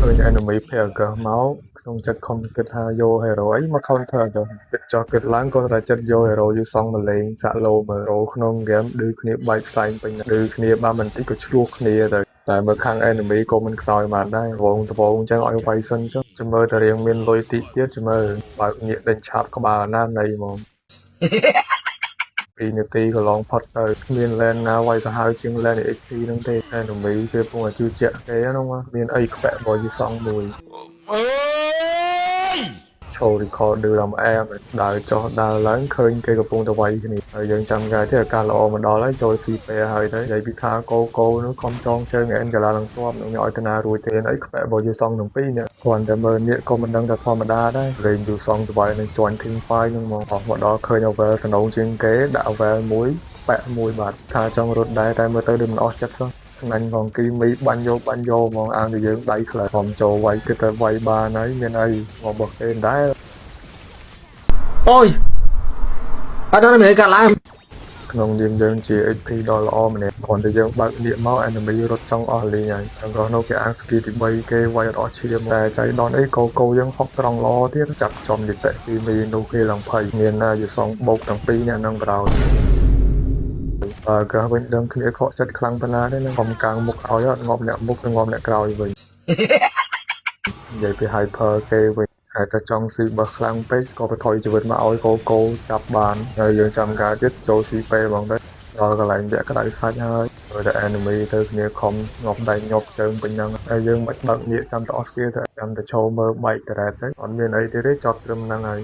ឃើញ enemy player មកក្នុងចិត្តខំគិតថាយក hero អីមក counter ទៅគិតចោះគិតឡើងក៏តែចិត្តយក hero យូសងមកលេងសាក់លោមើល hero ក្នុង game ឌឺគ្នាបែកផ្សែងពេញឌឺគ្នាបានបន្តិចក៏ឆ្លោះគ្នាទៅតែមើលខាង enemy ក៏មិនខ្សោយបានដែរវងត្បូងអញ្ចឹងឲ្យវាយសិនចុះចាំមើលតែរៀងមានលុយតិចទៀតចាំមើលបើកងាកដេញឆាប់ក្បាលណានៃហ្មង2នាទីក៏ឡងផុតទៅគ្មាន lane ណាវាយសាហាវជាង lane XP ហ្នឹងទេ enemy គេពងតែជឿជាក់គេហ្នឹងមានអីខ្ពាក់របស់យូសងមួយឈោ record ឌឺដល់អែមដើរចុះដើរឡើងឃើញគេកំពុងតែវាយគ្នាហើយយើងចាំកាយទេអាការល្អមកដល់ហើយចូលស៊ីពេហើយទៅនិយាយពីថាកោនោះខំចងជើងអែនកាឡាឡើងទាប់នឹងឲ្យតាណារួចទេអីខ្ពាក់របស់យូសងទាំងពីរនេះគ្រាន់តែមើលនេះក៏មិនដឹងថាធម្មតាដែរលេងយូសងសបាយនឹង join team fight នឹងមកអស់មកដល់ឃើញ over សនងជាងគេដាក់ over មួយប៉ែមួយបាទថាចង់រត់ដែរតែមើលទៅដូចមិនអស់ចិត្តសោះខ្នាញ់ផងគីមីបាញ់យកហ្មងអាងតែយើងដៃខ្លះខំចូលវាយគិតតែវាយបានហើយមានអីមកបោះគេដែរអូយអត់ដល់មានការឡើងក្នុងយើងជា HP ដល់ល្អម្នាក់គ្រាន់តែយើងបើកនាគមក enemy រត់ចង់អស់លេងហើយទាំងក៏នោះគេអាង skill ទី3គេវាយអត់ឈាមតែចៃដនអីកោយើងហុកត្រង់ល្អទៀតចាប់ចំនិតគីមីនោះគេឡើងភ័យមានណាយសងបោកទាំងពីរអ្នកនឹងប្រោតបើក៏វិញដឹងគ្នាខកចិត្តខ្លាំងប៉ុណ្ណាទេនឹងខ្ញុំកាំងមុខឲ្យអត់ងាប់អ្នកមុខទៅងាប់អ្នកក្រោយវិញនិយាយពី hyper គេវិញហើយតែចង់ស៊ីបើខ្លាំងពេកក៏បថយជីវិតមកឲ្យកោចាប់បានហើយយើងចាំការទៀតចូលស៊ីពេហ្មងទៅដល់កន្លែងវាក់ក្តៅសាច់ហើយព្រោះតែ enemy ទៅគ្នាខំងាប់ដៃញាប់ជើងពេញហ្នឹងហើយយើងមិនបើកងាកចាំទៅអស់ skill ទៅចាំទៅឈោមើលបែកតរ៉ែតទៅអត់មានអីទេចប់ត្រឹមហ្នឹងហើយ